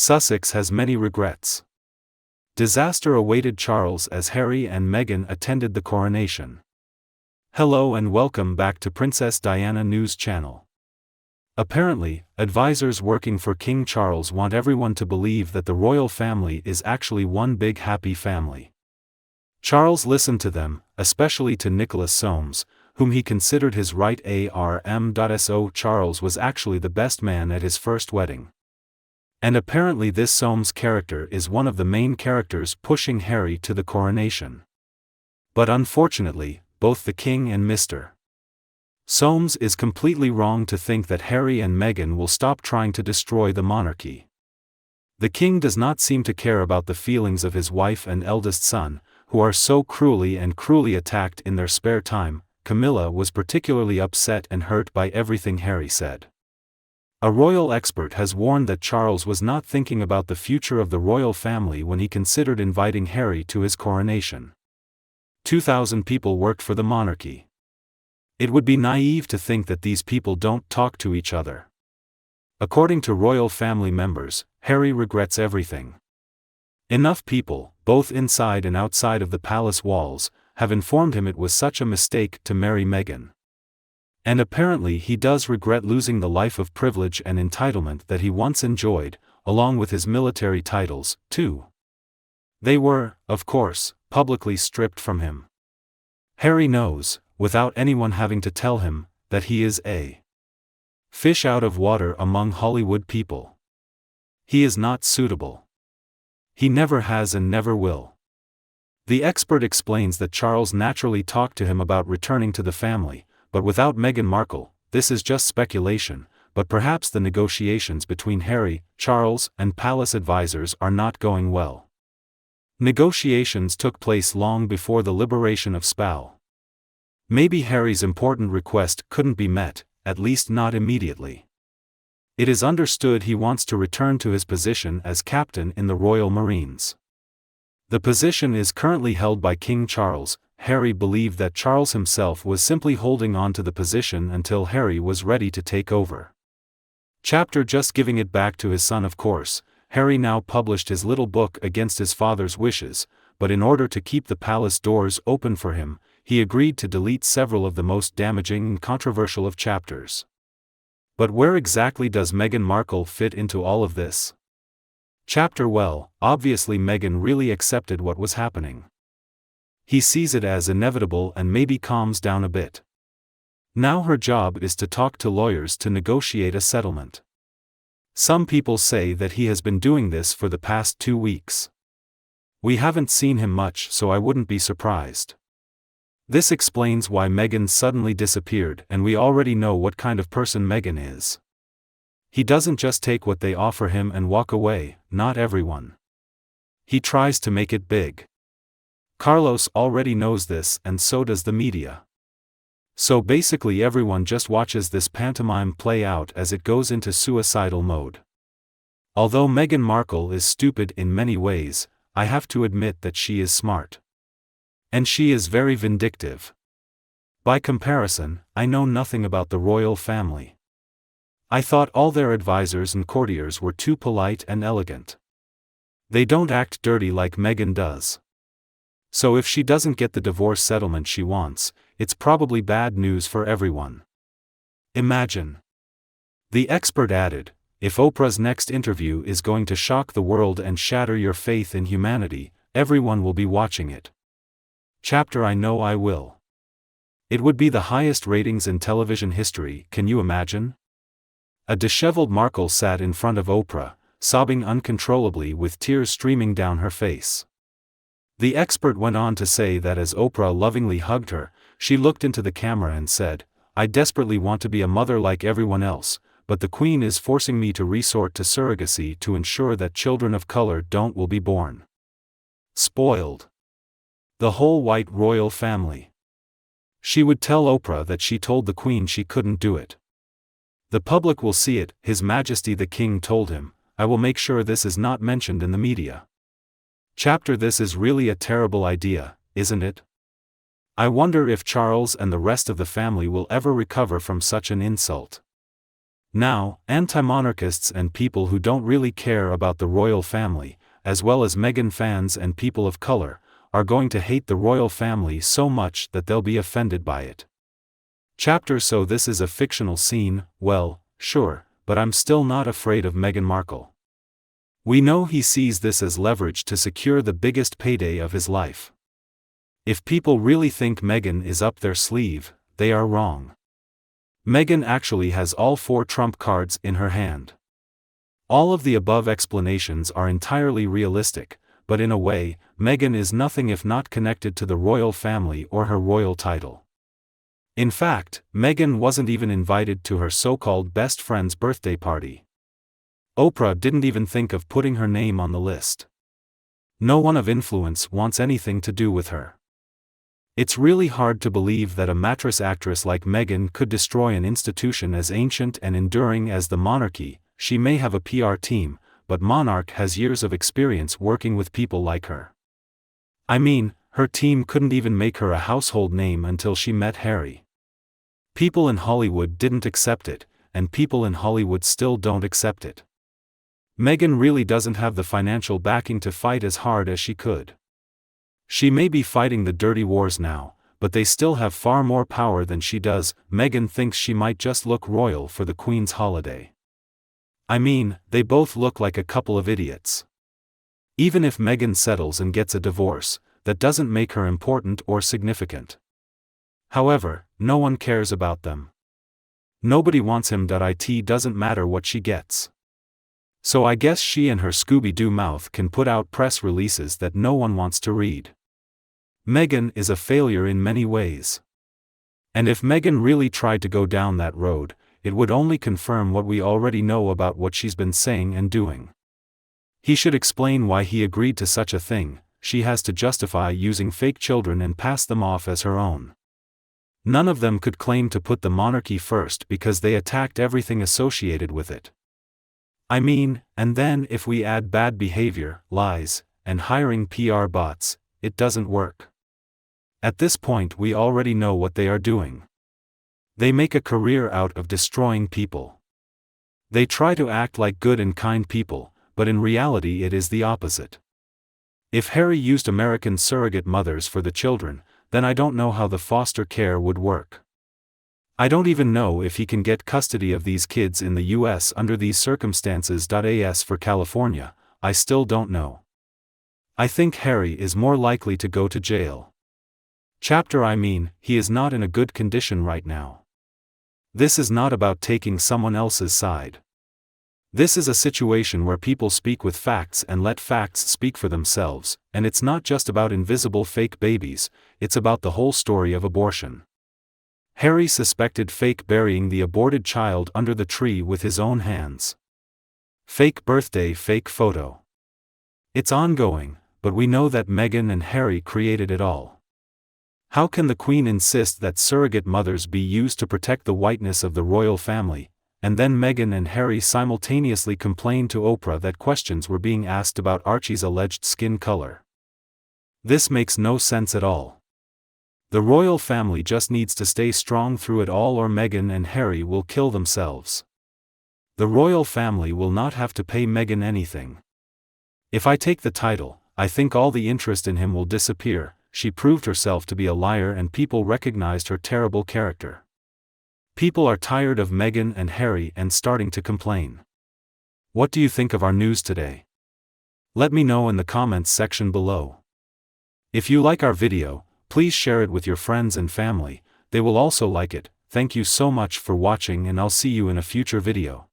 Sussex has many regrets. Disaster awaited Charles as Harry and Meghan attended the coronation. Hello and welcome back to Princess Diana News Channel. Apparently, advisors working for King Charles want everyone to believe that the royal family is actually one big happy family. Charles listened to them, especially to Nicholas Soames, whom he considered his right arm. Charles was actually the best man at his first wedding. And apparently this Soames character is one of the main characters pushing Harry to the coronation. But unfortunately, both the king and Mr. Soames is completely wrong to think that Harry and Meghan will stop trying to destroy the monarchy. The king does not seem to care about the feelings of his wife and eldest son, who are so cruelly attacked in their spare time. Camilla was particularly upset and hurt by everything Harry said. A royal expert has warned that Charles was not thinking about the future of the royal family when he considered inviting Harry to his coronation. 2,000 people worked for the monarchy. It would be naive to think that these people don't talk to each other. According to royal family members, Harry regrets everything. Enough people, both inside and outside of the palace walls, have informed him it was such a mistake to marry Meghan. And apparently he does regret losing the life of privilege and entitlement that he once enjoyed, along with his military titles, too. They were, of course, publicly stripped from him. Harry knows, without anyone having to tell him, that he is a fish out of water among Hollywood people. He is not suitable. He never has and never will. The expert explains that Charles naturally talked to him about returning to the family, but without Meghan Markle, this is just speculation, but perhaps the negotiations between Harry, Charles, and palace advisors are not going well. Negotiations took place long before the liberation of Spal. Maybe Harry's important request couldn't be met, at least not immediately. It is understood he wants to return to his position as captain in the Royal Marines. The position is currently held by King Charles. Harry believed that Charles himself was simply holding on to the position until Harry was ready to take over. Just giving it back to his son. Of course, Harry now published his little book against his father's wishes, but in order to keep the palace doors open for him, he agreed to delete several of the most damaging and controversial of chapters. But where exactly does Meghan Markle fit into all of this? Well, obviously Meghan really accepted what was happening. He sees it as inevitable and maybe calms down a bit. Now her job is to talk to lawyers to negotiate a settlement. Some people say that he has been doing this for the past 2 weeks. We haven't seen him much, so I wouldn't be surprised. This explains why Meghan suddenly disappeared, and we already know what kind of person Meghan is. He doesn't just take what they offer him and walk away, not everyone. He tries to make it big. Carlos already knows this, and so does the media. So basically everyone just watches this pantomime play out as it goes into suicidal mode. Although Meghan Markle is stupid in many ways, I have to admit that she is smart. And she is very vindictive. By comparison, I know nothing about the royal family. I thought all their advisors and courtiers were too polite and elegant. They don't act dirty like Meghan does. So if she doesn't get the divorce settlement she wants, it's probably bad news for everyone. Imagine. The expert added, if Oprah's next interview is going to shock the world and shatter your faith in humanity, everyone will be watching it. I know I will. It would be the highest ratings in television history, can you imagine? A disheveled Markle sat in front of Oprah, sobbing uncontrollably with tears streaming down her face. The expert went on to say that as Oprah lovingly hugged her, she looked into the camera and said, I desperately want to be a mother like everyone else, but the Queen is forcing me to resort to surrogacy to ensure that children of color will be born. Spoiled. The whole white royal family. She would tell Oprah that she told the Queen she couldn't do it. The public will see it, His Majesty the King told him, I will make sure this is not mentioned in the media. This is really a terrible idea, isn't it? I wonder if Charles and the rest of the family will ever recover from such an insult. Now, anti-monarchists and people who don't really care about the royal family, as well as Meghan fans and people of color, are going to hate the royal family so much that they'll be offended by it. Chapter: So this is a fictional scene. Well, sure, but I'm still not afraid of Meghan Markle. We know he sees this as leverage to secure the biggest payday of his life. If people really think Meghan is up their sleeve, they are wrong. Meghan actually has all 4 trump cards in her hand. All of the above explanations are entirely realistic, but in a way, Meghan is nothing if not connected to the royal family or her royal title. In fact, Meghan wasn't even invited to her so-called best friend's birthday party. Oprah didn't even think of putting her name on the list. No one of influence wants anything to do with her. It's really hard to believe that a mattress actress like Meghan could destroy an institution as ancient and enduring as the monarchy. She may have a PR team, but Monarch has years of experience working with people like her. I mean, her team couldn't even make her a household name until she met Harry. People in Hollywood didn't accept it, and people in Hollywood still don't accept it. Meghan really doesn't have the financial backing to fight as hard as she could. She may be fighting the dirty wars now, but they still have far more power than she does. Meghan thinks she might just look royal for the Queen's holiday. I mean, they both look like a couple of idiots. Even if Meghan settles and gets a divorce, that doesn't make her important or significant. However, no one cares about them. Nobody wants him. It doesn't matter what she gets. So I guess she and her Scooby-Doo mouth can put out press releases that no one wants to read. Meghan is a failure in many ways. And if Meghan really tried to go down that road, it would only confirm what we already know about what she's been saying and doing. He should explain why he agreed to such a thing. She has to justify using fake children and pass them off as her own. None of them could claim to put the monarchy first because they attacked everything associated with it. I mean, and then if we add bad behavior, lies, and hiring PR bots, it doesn't work. At this point we already know what they are doing. They make a career out of destroying people. They try to act like good and kind people, but in reality it is the opposite. If Harry used American surrogate mothers for the children, then I don't know how the foster care would work. I don't even know if he can get custody of these kids in the US under these circumstances. As for California, I still don't know. I think Harry is more likely to go to jail. Chapter: I mean, he is not in a good condition right now. This is not about taking someone else's side. This is a situation where people speak with facts and let facts speak for themselves, and it's not just about invisible fake babies, it's about the whole story of abortion. Harry suspected fake burying the aborted child under the tree with his own hands. Fake birthday, fake photo. It's ongoing, but we know that Meghan and Harry created it all. How can the Queen insist that surrogate mothers be used to protect the whiteness of the royal family, and then Meghan and Harry simultaneously complain to Oprah that questions were being asked about Archie's alleged skin color? This makes no sense at all. The royal family just needs to stay strong through it all, or Meghan and Harry will kill themselves. The royal family will not have to pay Meghan anything. If I take the title, I think all the interest in him will disappear. She proved herself to be a liar and people recognized her terrible character. People are tired of Meghan and Harry and starting to complain. What do you think of our news today? Let me know in the comments section below. If you like our video, please share it with your friends and family, they will also like it. Thank you so much for watching and I'll see you in a future video.